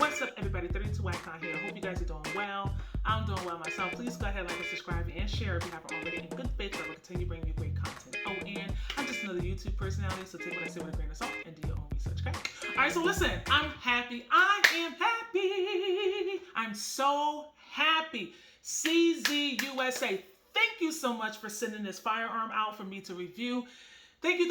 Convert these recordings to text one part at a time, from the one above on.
What's up, everybody? 32 Icon here. I hope you guys are doing well. I'm doing well myself. Please go ahead, like and subscribe, and share if you haven't already. In good faith, I will continue bringing you great content. Oh, and I'm just another YouTube personality, so take what I say with a grain of salt and do your own research, okay? All right, so listen, I'm happy. I am happy. I'm so happy. CZ USA, thank you so much for sending this firearm out for me to review. Thank you.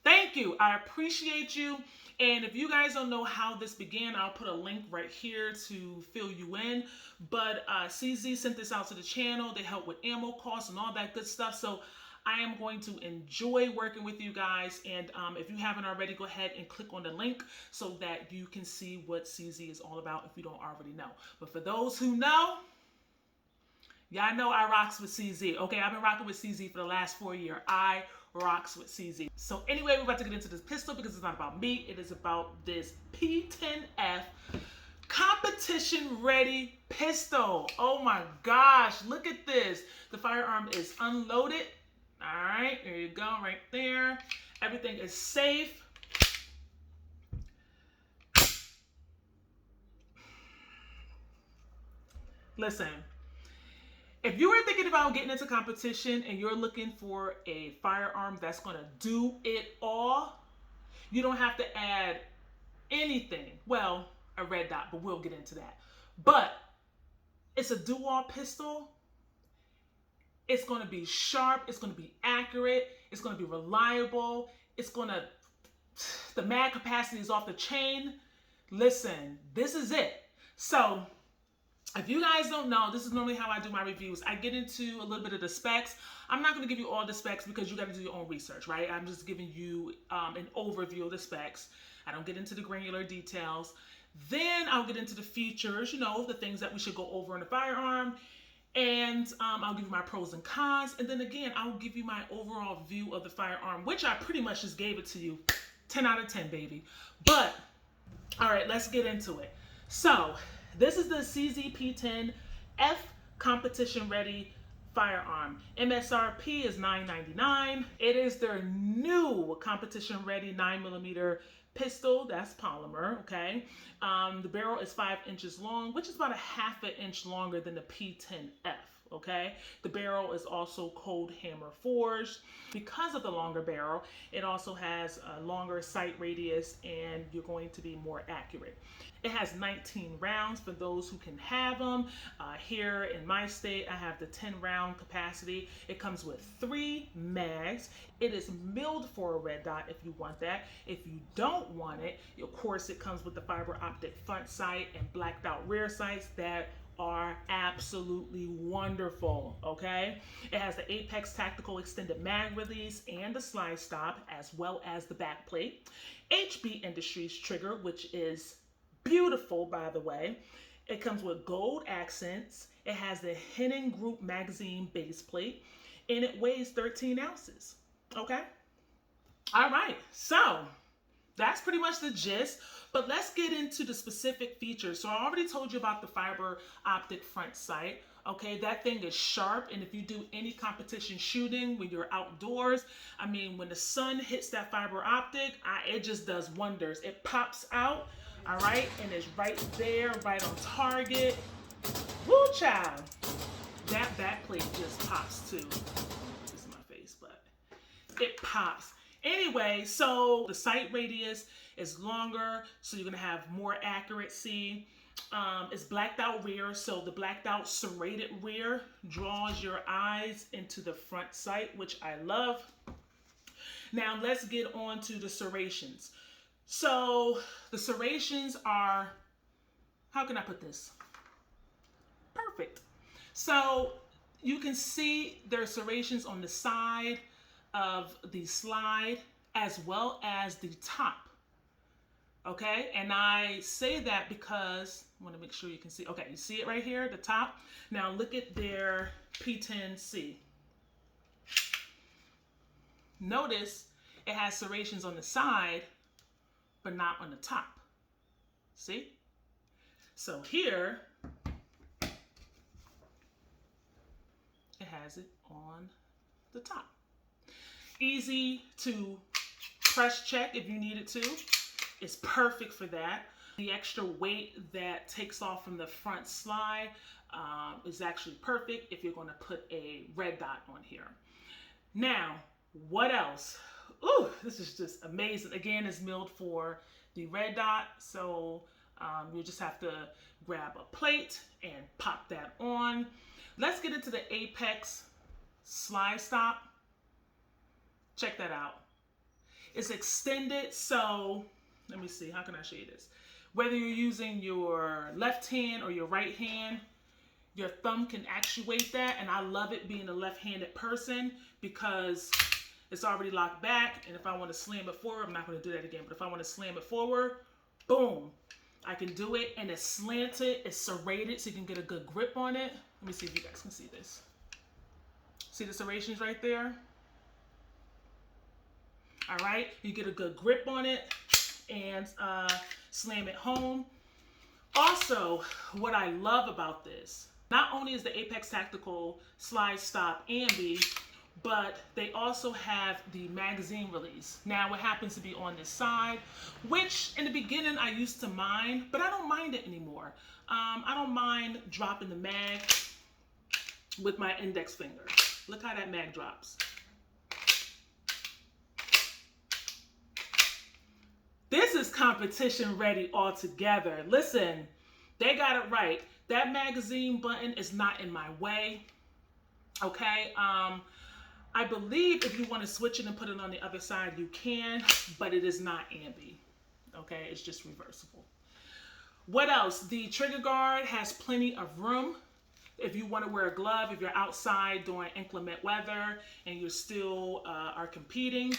Thank you. I appreciate you. And if you guys don't know how this began, I'll put a link right here to fill you in. But CZ sent this out to the channel. They help with ammo costs and all that good stuff. So I am going to enjoy working with you guys. And if you haven't already, go ahead and click on the link so that you can see what CZ is all about if you don't already know. But for those who know, y'all know I rocks with CZ. Okay, I've been rocking with CZ for the last 4 years. I rocks with CZ. So anyway, we're about to get into this pistol because it's not about me. It is about this P10F competition ready pistol. Oh my gosh, look at this. The firearm is unloaded. All right, there you go, right there. Everything is safe. Listen. If you are thinking about getting into competition and you're looking for a firearm that's going to do it all, you don't have to add anything. Well, a red dot, but we'll get into that. But it's a do-all pistol. It's going to be sharp. It's going to be accurate. It's going to be reliable. The mag capacity is off the chain. Listen, this is it. So, if you guys don't know, this is normally how I do my reviews. I get into a little bit of the specs. I'm not going to give you all the specs because you got to do your own research, right? I'm just giving you an overview of the specs. I don't get into the granular details. Then I'll get into the features, you know, the things that we should go over in the firearm. And I'll give you my pros and cons. And then again, I'll give you my overall view of the firearm, which I pretty much just gave it to you. 10 out of 10, baby. But, all right, let's get into it. So, this is the CZ P10F competition ready firearm. MSRP is $9.99. It is their new competition ready 9mm pistol. That's polymer, okay? The barrel is 5 inches long, which is about a ½ an inch longer than the P10F. Okay, the barrel is also cold hammer forged. Because of the longer barrel, it also has a longer sight radius and you're going to be more accurate. It has 19 rounds for those who can have them. Here in my state, I have the 10 round capacity. It comes with 3 mags. It is milled for a red dot if you want that. If you don't want it, of course, it comes with the fiber optic front sight and blacked out rear sights that are absolutely wonderful, okay? It has the Apex Tactical Extended Mag Release and the slide stop, as well as the back plate. HB Industries trigger, which is beautiful, by the way. It comes with gold accents. It has the Handgun Group magazine base plate, and it weighs 13 ounces, okay? All right, so that's pretty much the gist, but let's get into the specific features. So I already told you about the fiber optic front sight. Okay, that thing is sharp, and if you do any competition shooting when you're outdoors, I mean, when the sun hits that fiber optic, it just does wonders. It pops out, all right, and it's right there, right on target. Woo, child. That back plate just pops too. This is my face, but it pops. Anyway, so the sight radius is longer, so you're gonna have more accuracy. It's blacked out rear, so the blacked out serrated rear draws your eyes into the front sight, which I love. Now let's get on to the serrations. So the serrations are, how can I put this? Perfect. So you can see there are serrations on the side of the slide as well as the top. Okay, and I say that because I want to make sure you can see. Okay, you see it right here, the top. Now look at their P10C. Notice it has serrations on the side, but not on the top. See? So here, it has it on the top. Easy to press check if you needed to. is perfect for that. The extra weight that takes off from the front slide is actually perfect if you're going to put a red dot on here. Now, what else? Ooh, this is just amazing. Again, it's milled for the red dot, so you'll just have to grab a plate and pop that on. Let's get into the Apex slide stop. Check that out. It's extended, so let me see, how can I show you this? Whether you're using your left hand or your right hand, your thumb can actuate that, and I love it being a left-handed person because it's already locked back, and if I want to slam it forward, I'm not going to do that again, but if I want to slam it forward, boom, I can do it, and it's slanted, it's serrated, so you can get a good grip on it. Let me see if you guys can see this. See the serrations right there? All right, you get a good grip on it and slam it home. Also, what I love about this, not only is the Apex Tactical Slide Stop ambi, but they also have the magazine release. Now, it happens to be on this side, which in the beginning I used to mind, but I don't mind it anymore. I don't mind dropping the mag with my index finger. Look how that mag drops. This is competition ready altogether. Listen, they got it right. That magazine button is not in my way. Okay, I believe if you want to switch it and put it on the other side, you can, but it is not ambi. Okay, it's just reversible. What else? The trigger guard has plenty of room. If you want to wear a glove, if you're outside during inclement weather and you still are competing,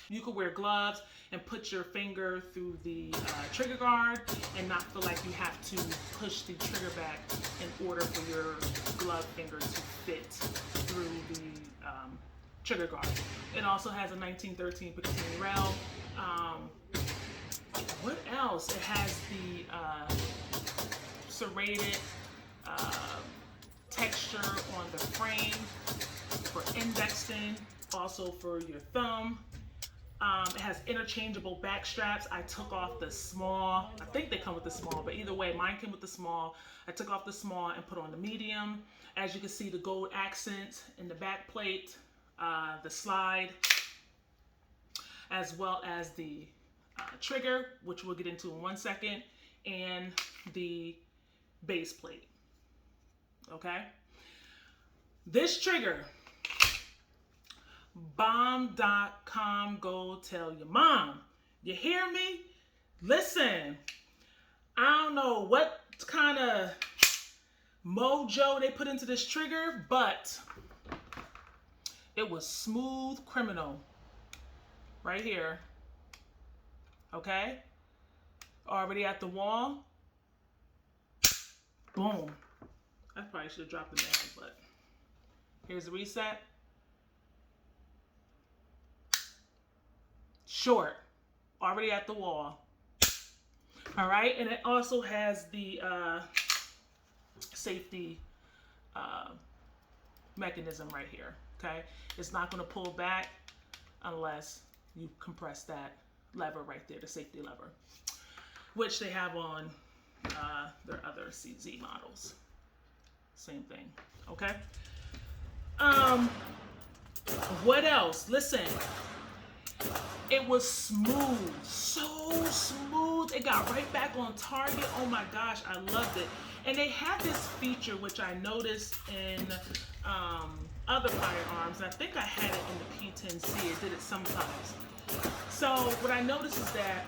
you could wear gloves and put your finger through the trigger guard and not feel like you have to push the trigger back in order for your glove finger to fit through the trigger guard. It also has a 1913 Picatinny rail. What else? It has the serrated texture on the frame for indexing, also for your thumb. It has interchangeable back straps. I took off the small. I think they come with the small, but either way, mine came with the small. I took off the small and put on the medium. As you can see, the gold accent in the back plate, the slide, as well as the trigger, which we'll get into in 1 second, and the base plate. Okay? This trigger, bomb.com, go tell your mom. You hear me? Listen, I don't know what kind of mojo they put into this trigger, but it was smooth criminal right here. Okay? Already at the wall. Boom. I probably should have dropped the mag, but here's the reset. Short. Already at the wall. All right, and it also has the safety mechanism right here. Okay, it's not going to pull back unless you compress that lever right there, the safety lever, which they have on their other CZ models. Same thing. Okay. What else? Listen. It was smooth, so smooth. It got right back on target. Oh my gosh, I loved it. And they have this feature which I noticed in other firearms. I think I had it in the P10C. It did it sometimes. So what I noticed is that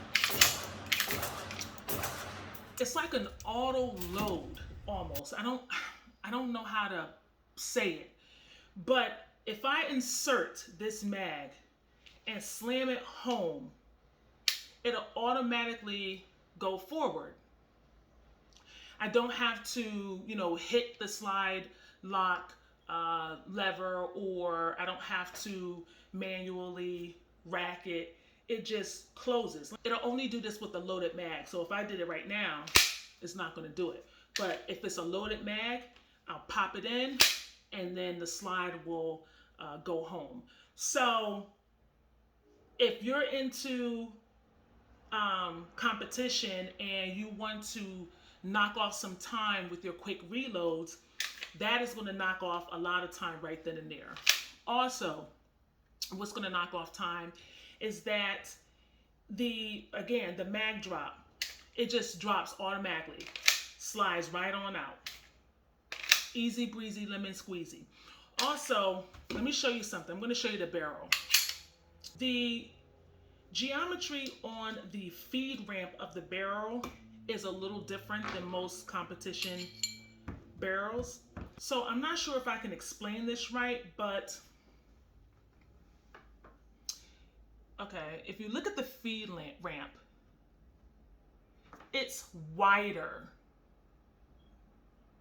it's like an auto load almost. I don't know how to say it, but if I insert this mag and slam it home, it'll automatically go forward. I don't have to, hit the slide lock lever, or I don't have to manually rack it. It just closes. It'll only do this with a loaded mag. So if I did it right now, it's not going to do it. But if it's a loaded mag, I'll pop it in and then the slide will go home. So if you're into competition and you want to knock off some time with your quick reloads, that is going to knock off a lot of time right then and there. Also, what's going to knock off time is that the mag drop, it just drops automatically, slides right on out. Easy breezy, lemon squeezy. Also, let me show you something. I'm going to show you the barrel. The geometry on the feed ramp of the barrel is a little different than most competition barrels. So I'm not sure if I can explain this right, but okay, if you look at the feed ramp, it's wider.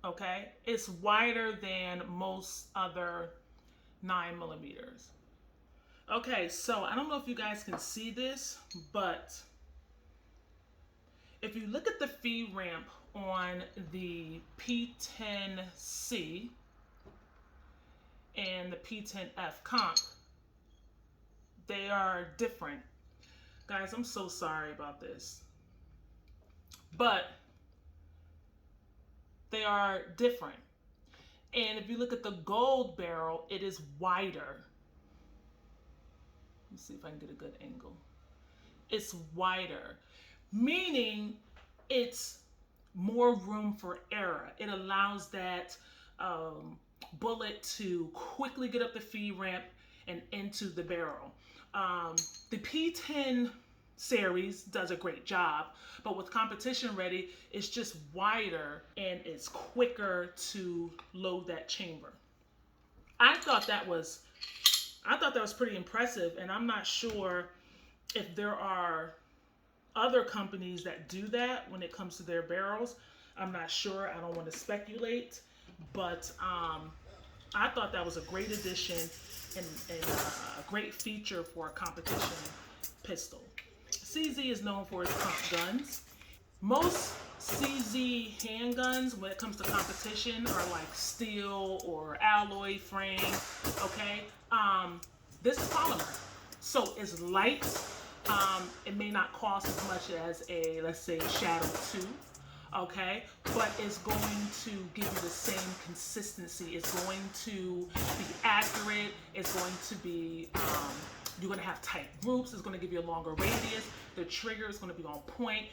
Okay, it's wider than most other 9mm. Okay, so I don't know if you guys can see this, but if you look at the feed ramp on the P10C and the P10F comp, they are different. Guys, I'm so sorry about this, but they are different. And if you look at the gold barrel, it is wider. Let me see if I can get a good angle. It's wider, meaning it's more room for error. It allows that bullet to quickly get up the feed ramp and into the barrel. The P10 series does a great job, but with competition ready, it's just wider and it's quicker to load that chamber. I thought that was pretty impressive, and I'm not sure if there are other companies that do that when it comes to their barrels. I'm not sure. I don't want to speculate, but I thought that was a great addition and a great feature for a competition pistol. CZ is known for its pump guns. Most CZ handguns, when it comes to competition, are like steel or alloy frame. Okay, this is polymer, so it's light. It may not cost as much as a, let's say, Shadow 2, okay, but it's going to give you the same consistency. It's going to be accurate. It's going to be, you're going to have tight groups. It's going to give you a longer radius. The trigger is going to be on point.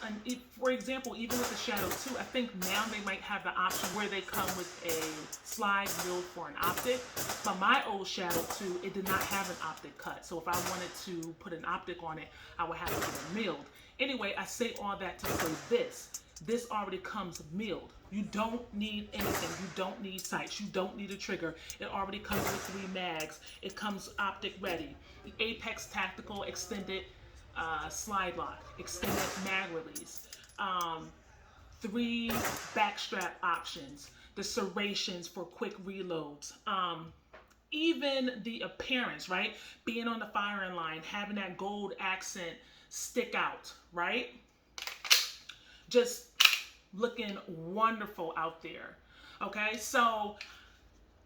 And if, for example, even with the Shadow 2, I think now they might have the option where they come with a slide milled for an optic. But my old Shadow 2, it did not have an optic cut. So if I wanted to put an optic on it, I would have to get it milled. Anyway, I say all that to say this. This already comes milled. You don't need anything. You don't need sights. You don't need a trigger. It already comes with 3 mags. It comes optic ready. The Apex Tactical extended slide lock, extended mag release, 3 backstrap options, the serrations for quick reloads, even the appearance, right? Being on the firing line, having that gold accent stick out, right? Just looking wonderful out there. Okay, so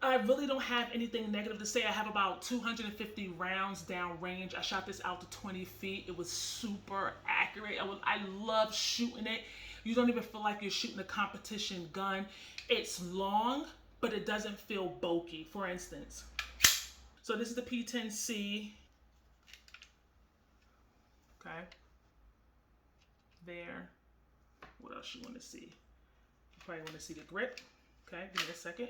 I really don't have anything negative to say. I have about 250 rounds down range. I shot this out to 20 feet. It was super accurate. I love shooting it. You don't even feel like you're shooting a competition gun. It's long, but it doesn't feel bulky, for instance. So this is the P10C. Okay. There. What else you want to see? You probably want to see the grip. Okay, give me a second.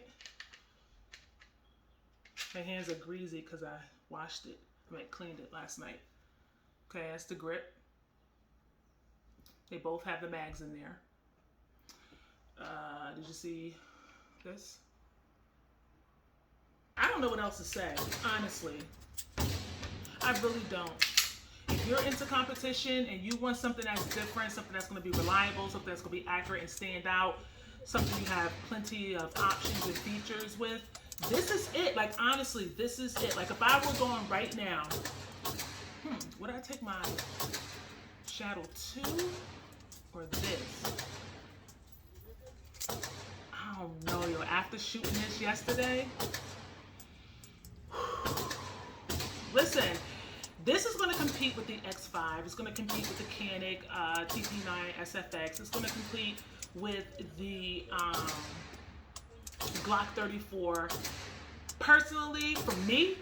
My hands are greasy because I washed it. I cleaned it last night. Okay, that's the grip. They both have the mags in there. Did you see this? I don't know what else to say, honestly. I really don't. If you're into competition and you want something that's different, something that's going to be reliable, something that's going to be accurate and stand out, something you have plenty of options and features with, this is it. Like, honestly, this is it. Like, if I were going right now, would I take my Shadow 2 or this? I don't know, yo. After shooting this yesterday, listen, This is going to compete with the X5. It's going to compete with the Canik TP9 SFX. It's going to compete with the Glock 34. Personally, for me,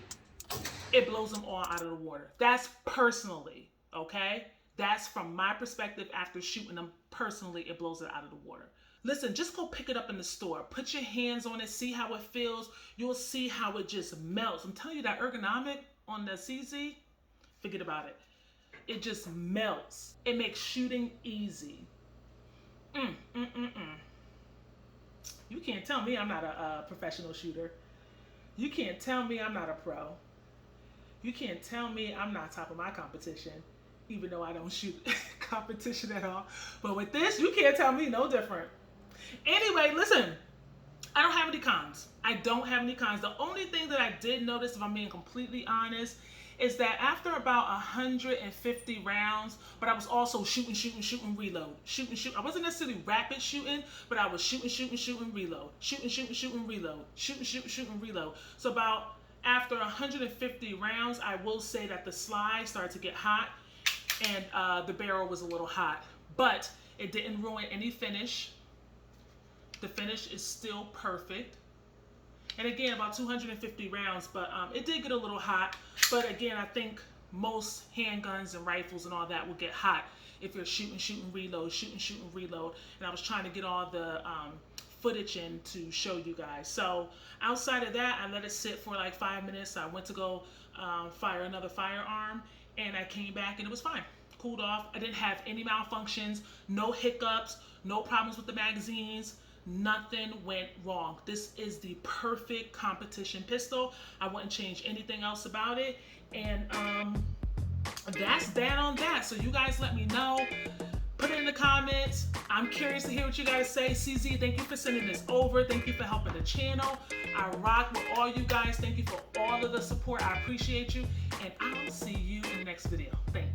it blows them all out of the water. That's personally, okay? That's from my perspective after shooting them. Personally, it blows it out of the water. Listen, just go pick it up in the store. Put your hands on it, see how it feels. You'll see how it just melts. I'm telling you, that ergonomic on the CZ, forget about it. It just melts. It makes shooting easy. You can't tell me I'm not a professional shooter. You can't tell me I'm not a pro. You can't tell me I'm not top of my competition, even though I don't shoot competition at all. But with this, you can't tell me no different. Anyway, listen, I don't have any cons. I don't have any cons. The only thing that I did notice, if I'm being completely honest, is that after about 150 rounds, but I was also shooting, reload. Shooting. I wasn't necessarily rapid shooting, but I was shooting, reload. Shooting, reload. Shooting, reload. So about after 150 rounds, I will say that the slide started to get hot and the barrel was a little hot, but it didn't ruin any finish. The finish is still perfect. And again, about 250 rounds, but it did get a little hot. But again, I think most handguns and rifles and all that will get hot if you're shooting, reload, shooting, reload. And I was trying to get all the footage in to show you guys. So outside of that, I let it sit for like 5 minutes. I went to go fire another firearm, and I came back and it was fine. Cooled off. I didn't have any malfunctions, no hiccups, no problems with the magazines. Nothing went wrong. This is the perfect competition pistol. I wouldn't change anything else about it. And that's that on that. So you guys let me know. Put it in the comments. I'm curious to hear what you guys say. CZ, thank you for sending this over. Thank you for helping the channel. I rock with all you guys. Thank you for all of the support. I appreciate you. And I'll see you in the next video. Thanks.